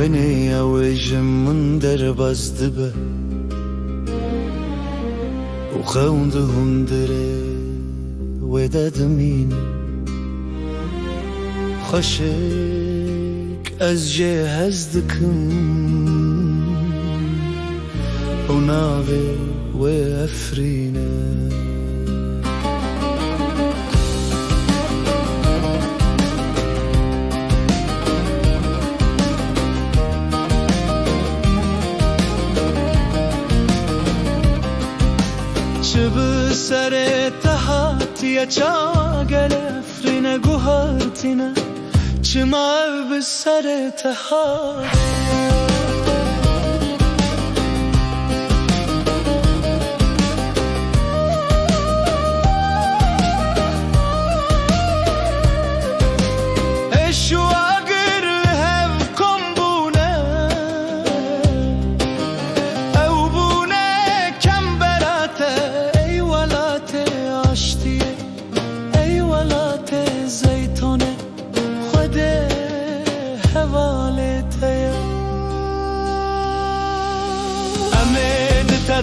ويني وجم من درباز دبه وخوندهم دره ودادمين خشك از جهاز دكم وناغي وافرينه چه سر تحت یا چا گلفرینه گوهرتینه چه ما به سر تحت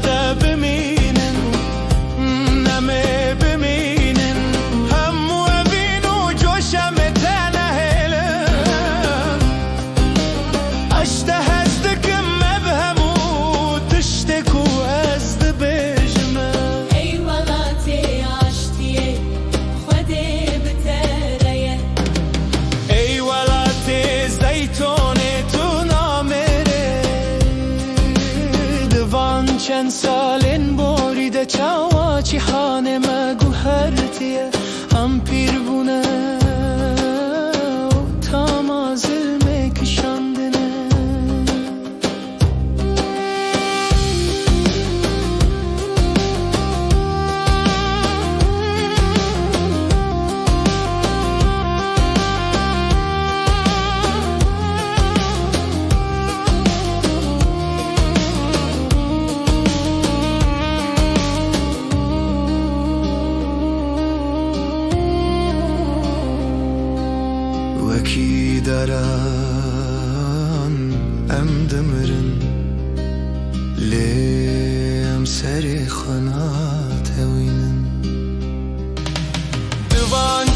ده بمینن نمه بمینن هم و بینو جوشم تنهلن اشته هزدکم مبهمو تشتکو هزد بجمه ای ولاتی عشتیه خوده بتریه ای ولاتی زیتونه تو نامره دوان چند سالن بریده چاوا چی خانه مگو هرتیه هم پیر بونه و تا مازل مکشاندنه وکی دارن ام دمرن لیم سری خانات هوینن دوان